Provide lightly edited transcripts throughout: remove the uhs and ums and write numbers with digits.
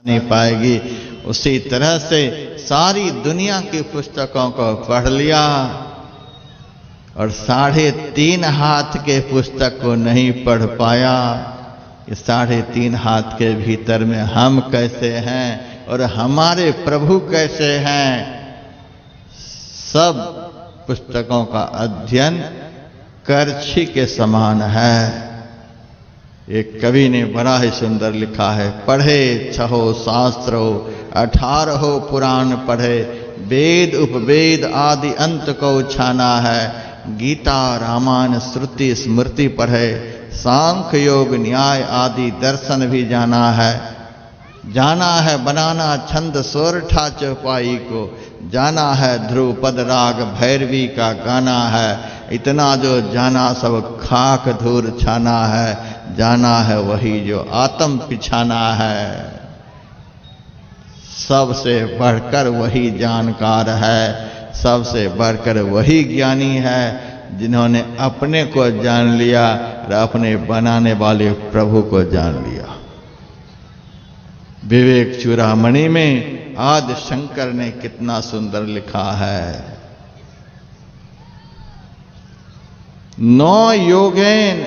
नहीं पाएगी। उसी तरह से सारी दुनिया की पुस्तकों को पढ़ लिया और 3.5 हाथ के पुस्तक को नहीं पढ़ पाया। ये 3.5 हाथ के भीतर में हम कैसे हैं और हमारे प्रभु कैसे हैं, सब पुस्तकों का अध्ययन करछी के समान है। एक कवि ने बड़ा ही सुंदर लिखा है, पढ़े 6 शास्त्र 18 पुराण पढ़े, वेद उपवेद आदि अंत को छाना है। गीता रामायण श्रुति स्मृति पढ़े, सांख्य योग न्याय आदि दर्शन भी जाना है। जाना है बनाना छंद सोरठा चौपाई को, जाना है ध्रुपद राग भैरवी का गाना है। इतना जो जाना सब खाक धूर छाना है, जाना है वही जो आत्म पिछाना है। सबसे बढ़कर वही जानकार है, सबसे बढ़कर वही ज्ञानी है, जिन्होंने अपने को जान लिया और अपने बनाने वाले प्रभु को जान लिया। विवेक चूड़ामणि में आदि शंकर ने कितना सुंदर लिखा है, 9 योगेन,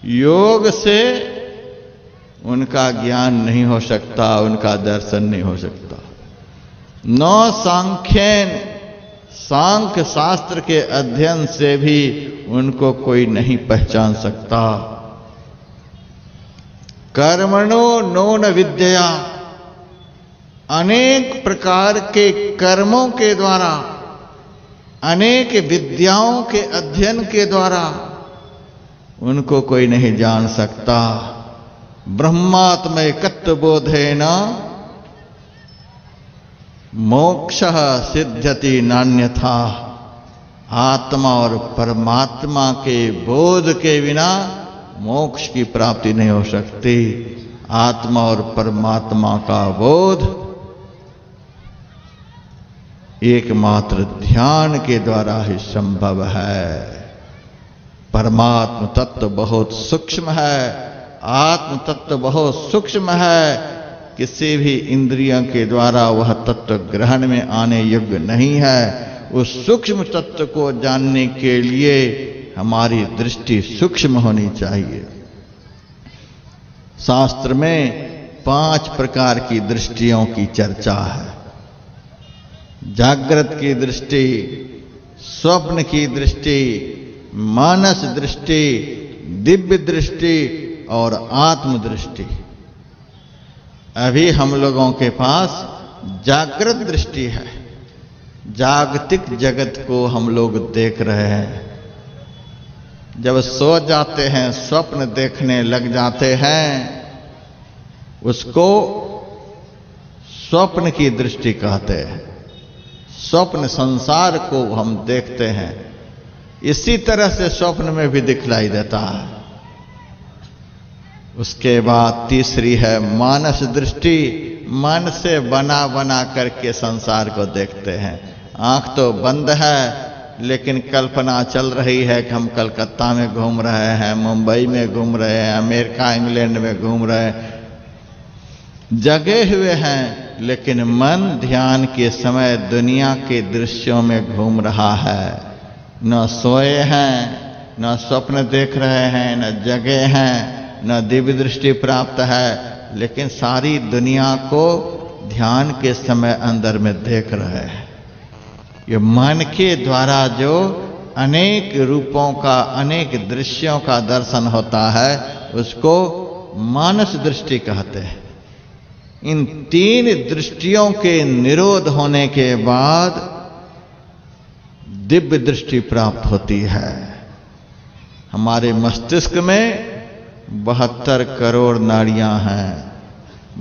योग से उनका ज्ञान नहीं हो सकता, उनका दर्शन नहीं हो सकता। 9 सांख्येन, सांख्य शास्त्र के अध्ययन से भी उनको कोई नहीं पहचान सकता। कर्मणो नोन विद्या, अनेक प्रकार के कर्मों के द्वारा, अनेक विद्याओं के अध्ययन के द्वारा उनको कोई नहीं जान सकता। ब्रह्मात्मैकत्व बोधेन मोक्षः सिद्ध्यति नान्यथा, आत्मा और परमात्मा के बोध के बिना मोक्ष की प्राप्ति नहीं हो सकती। आत्मा और परमात्मा का बोध एकमात्र ध्यान के द्वारा ही संभव है। परमात्म तत्व बहुत सूक्ष्म है, आत्म तत्व बहुत सूक्ष्म है। किसी भी इंद्रियों के द्वारा वह तत्व ग्रहण में आने योग्य नहीं है। उस सूक्ष्म तत्व को जानने के लिए हमारी दृष्टि सूक्ष्म होनी चाहिए। शास्त्र में 5 प्रकार की दृष्टियों की चर्चा है। जागृत की दृष्टि, स्वप्न की दृष्टि, मानस दृष्टि, दिव्य दृष्टि और आत्म दृष्टि। अभी हम लोगों के पास जागृत दृष्टि है, जागतिक जगत को हम लोग देख रहे हैं। जब सो जाते हैं स्वप्न देखने लग जाते हैं, उसको स्वप्न की दृष्टि कहते हैं। स्वप्न संसार को हम देखते हैं, इसी तरह से स्वप्न में भी दिखलाई देता है। उसके बाद तीसरी है मानस दृष्टि, मन से बना बना करके संसार को देखते हैं। आंख तो बंद है लेकिन कल्पना चल रही है कि हम कलकत्ता में घूम रहे हैं, मुंबई में घूम रहे हैं, अमेरिका इंग्लैंड में घूम रहे हैं। जगे हुए हैं लेकिन मन ध्यान के समय दुनिया के दृश्यों में घूम रहा है। न सोए हैं, न स्वप्न देख रहे हैं, न जगे हैं, न दिव्य दृष्टि प्राप्त है, लेकिन सारी दुनिया को ध्यान के समय अंदर में देख रहे हैं। ये मन के द्वारा जो अनेक रूपों का, अनेक दृश्यों का दर्शन होता है, उसको मानस दृष्टि कहते हैं। इन 3 दृष्टियों के निरोध होने के बाद दिव्य दृष्टि प्राप्त होती है। हमारे मस्तिष्क में 72 करोड़ नाड़ियां हैं।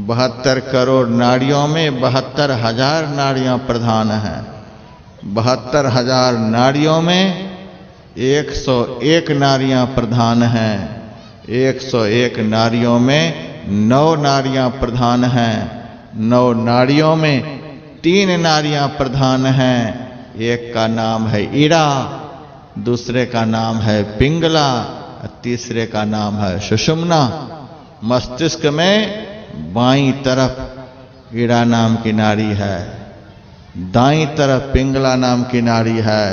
72 करोड़ नाड़ियों में 72,000 नाड़ियां प्रधान हैं। 72,000 नाड़ियों में 101 नाड़ियां प्रधान हैं। 101 नाड़ियों में 9 नाड़ियां प्रधान हैं। 9 नाड़ियों में 3 नाड़ियां प्रधान हैं। एक का नाम है ईड़ा, दूसरे का नाम है पिंगला, तीसरे का नाम है सुषुम्ना। मस्तिष्क में बाईं तरफ ईड़ा नाम की नारी है, दाईं तरफ पिंगला नाम की नारी है।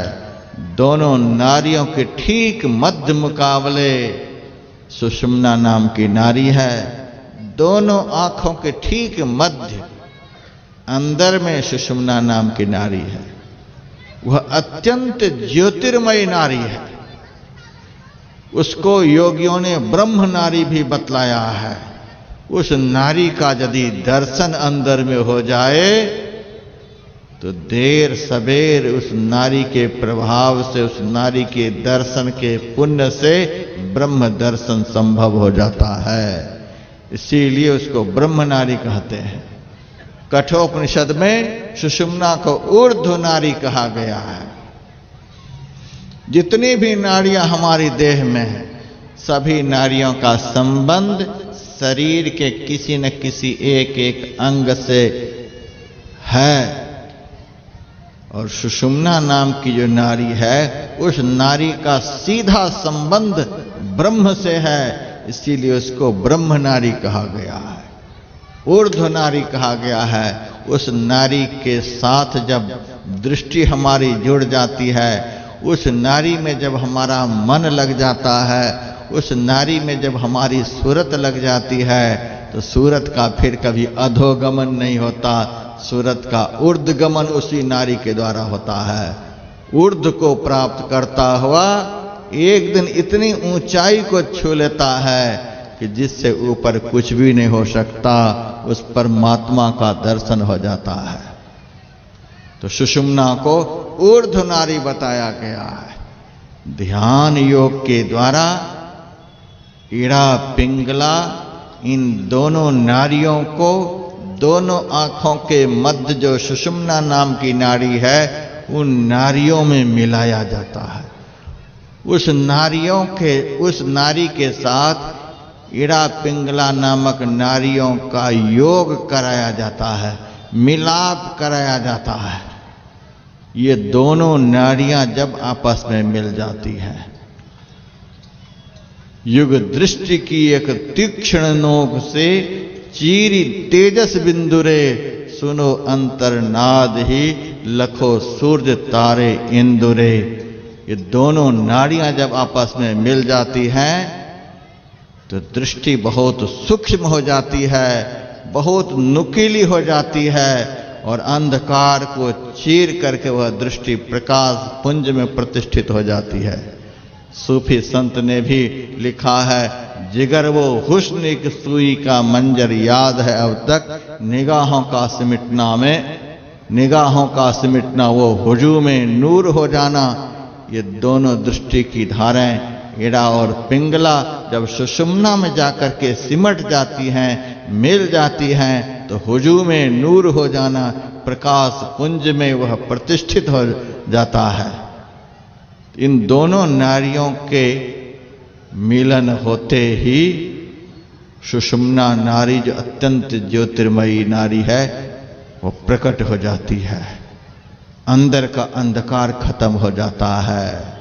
दोनों नारियों के ठीक मध्य मुकाबले सुषुम्ना नाम की नारी है। दोनों आंखों के ठीक मध्य अंदर में सुषुम्ना नाम की नारी है। वह अत्यंत ज्योतिर्मयी नारी है। उसको योगियों ने ब्रह्म नारी भी बतलाया है। उस नारी का यदि दर्शन अंदर में हो जाए तो देर सबेर उस नारी के प्रभाव से, उस नारी के दर्शन के पुण्य से ब्रह्म दर्शन संभव हो जाता है। इसीलिए उसको ब्रह्म नारी कहते हैं। कठोपनिषद में सुषुम्ना को ऊर्ध्व नारी कहा गया है। जितनी भी नारियां हमारी देह में हैं, सभी नारियों का संबंध शरीर के किसी न किसी एक एक अंग से है। और सुषुम्ना नाम की जो नारी है, उस नारी का सीधा संबंध ब्रह्म से है। इसीलिए उसको ब्रह्म नारी कहा गया है, ऊर्ध्व नारी कहा गया है। उस नारी के साथ जब दृष्टि हमारी जुड़ जाती है, उस नारी में जब हमारा मन लग जाता है, उस नारी में जब हमारी सूरत लग जाती है, तो सूरत का फिर कभी अधोगमन नहीं होता। सूरत का ऊर्ध्वगमन उसी नारी के द्वारा होता है। ऊर्ध्व को प्राप्त करता हुआ एक दिन इतनी ऊंचाई को छू लेता है कि जिससे ऊपर कुछ भी नहीं हो सकता। उस परमात्मा का दर्शन हो जाता है। तो सुषुम्ना को ऊर्ध्व नारी बताया गया है। ध्यान योग के द्वारा ईड़ा पिंगला इन दोनों नारियों को, दोनों आंखों के मध्य जो सुषुम्ना नाम की नारी है, उन नारियों में मिलाया जाता है। उस नारी के साथ ईड़ा पिंगला नामक नारियों का योग कराया जाता है, मिलाप कराया जाता है। ये दोनों नारियां जब आपस में मिल जाती हैं, युग दृष्टि की एक तीक्ष्ण नोक से चीरी तेजस बिंदुरे, सुनो अंतरनाद ही लखो सूर्य तारे इंदुरे। ये दोनों नाड़ियां जब आपस में मिल जाती हैं तो दृष्टि बहुत सूक्ष्म हो जाती है, बहुत नुकीली हो जाती है और अंधकार को चीर करके वह दृष्टि प्रकाश पुंज में प्रतिष्ठित हो जाती है। सूफी संत ने भी लिखा है, जिगर वो हुस्न की सुई का मंजर याद है अब तक, निगाहों का सिमटना वो हुजू में नूर हो जाना। ये दोनों दृष्टि की धाराएं ईड़ा और पिंगला जब सुषुम्ना में जाकर के सिमट जाती हैं, मिल जाती हैं, तो हुजू में नूर हो जाना, प्रकाश पुंज में वह प्रतिष्ठित हो जाता है। इन दोनों नारियों के मिलन होते ही सुषुम्ना नारी जो अत्यंत ज्योतिर्मयी नारी है, वो प्रकट हो जाती है। अंदर का अंधकार खत्म हो जाता है।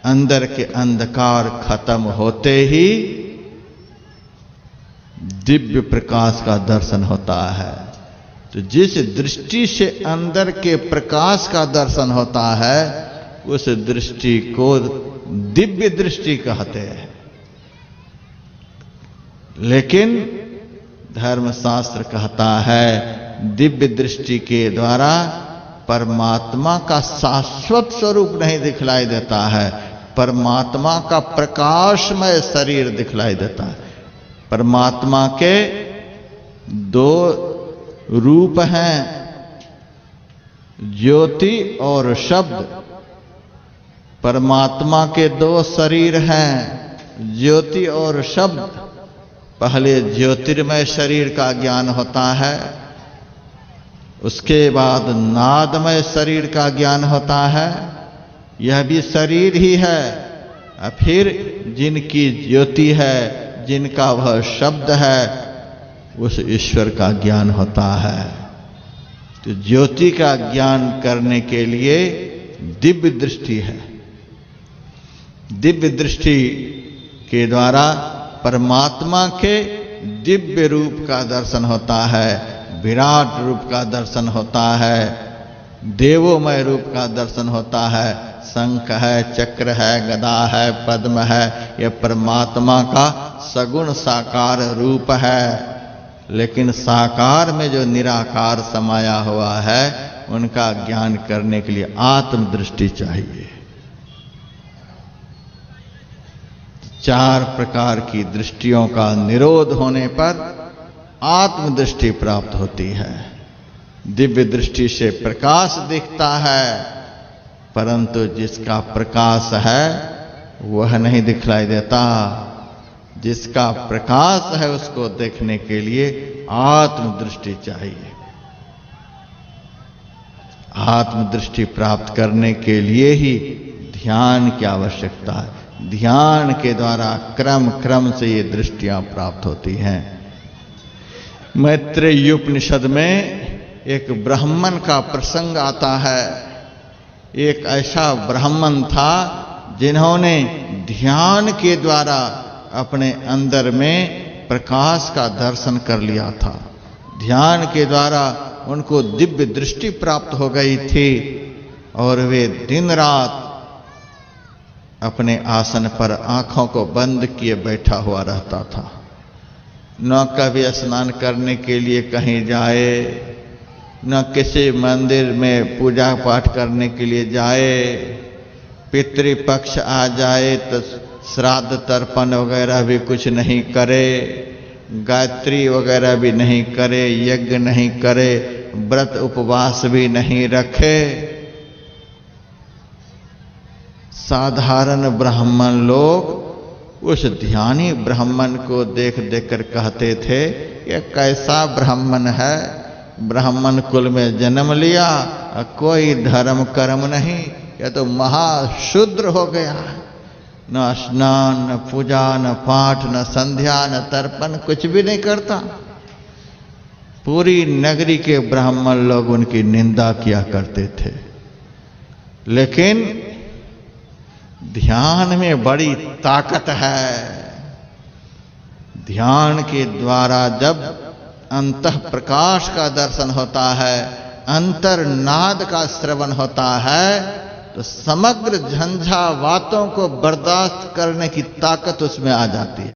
अंदर के अंधकार खत्म होते ही दिव्य प्रकाश का दर्शन होता है। तो जिस दृष्टि से अंदर के प्रकाश का दर्शन होता है, उस दृष्टि को दिव्य दृष्टि कहते हैं। लेकिन धर्मशास्त्र कहता है, दिव्य दृष्टि के द्वारा परमात्मा का शाश्वत स्वरूप नहीं दिखलाई देता है, परमात्मा का प्रकाशमय शरीर दिखलाई देता है। परमात्मा के दो रूप हैं, ज्योति और शब्द। परमात्मा के दो शरीर हैं, ज्योति और शब्द। पहले ज्योतिर्मय शरीर का ज्ञान होता है, उसके बाद नादमय शरीर का ज्ञान होता है। यह भी शरीर ही है। और फिर जिनकी ज्योति है, जिनका वह शब्द है, उस ईश्वर का ज्ञान होता है। तो ज्योति का ज्ञान करने के लिए दिव्य दृष्टि है। दिव्य दृष्टि के द्वारा परमात्मा के दिव्य रूप का दर्शन होता है, विराट रूप का दर्शन होता है, देवोमय रूप का दर्शन होता है। शंख है, चक्र है, गदा है, पद्म है, यह परमात्मा का सगुण साकार रूप है। लेकिन साकार में जो निराकार समाया हुआ है, उनका ज्ञान करने के लिए आत्मदृष्टि चाहिए। 4 प्रकार की दृष्टियों का निरोध होने पर आत्मदृष्टि प्राप्त होती है। दिव्य दृष्टि से प्रकाश दिखता है, परंतु जिसका प्रकाश है वह नहीं दिखलाई देता। जिसका प्रकाश है उसको देखने के लिए आत्मदृष्टि चाहिए। आत्मदृष्टि प्राप्त करने के लिए ही ध्यान की आवश्यकता है। ध्यान के द्वारा क्रम क्रम से ये दृष्टियां प्राप्त होती हैं। मैत्रेयी उपनिषद में एक ब्राह्मण का प्रसंग आता है। एक ऐसा ब्राह्मण था जिन्होंने ध्यान के द्वारा अपने अंदर में प्रकाश का दर्शन कर लिया था। ध्यान के द्वारा उनको दिव्य दृष्टि प्राप्त हो गई थी और वे दिन रात अपने आसन पर आंखों को बंद किए बैठा हुआ रहता था। न कभी स्नान करने के लिए कहीं जाए, न किसी मंदिर में पूजा पाठ करने के लिए जाए। पितृपक्ष आ जाए तो श्राद्ध तर्पण वगैरह भी कुछ नहीं करे, गायत्री वगैरह भी नहीं करे, यज्ञ नहीं करे, व्रत उपवास भी नहीं रखे। साधारण ब्राह्मण लोग उस ध्यानी ब्राह्मण को देख देख कर कहते थे, ये कैसा ब्राह्मण है, ब्राह्मण कुल में जन्म लिया, कोई धर्म कर्म नहीं, यह तो महाशूद्र हो गया। न स्नान, न पूजा, न पाठ, न संध्या, न तर्पण, कुछ भी नहीं करता। पूरी नगरी के ब्राह्मण लोग उनकी निंदा किया करते थे। लेकिन ध्यान में बड़ी ताकत है। ध्यान के द्वारा जब अंतः प्रकाश का दर्शन होता है, अंतर्नाद का श्रवण होता है, तो समग्र झंझावातों को बर्दाश्त करने की ताकत उसमें आ जाती है।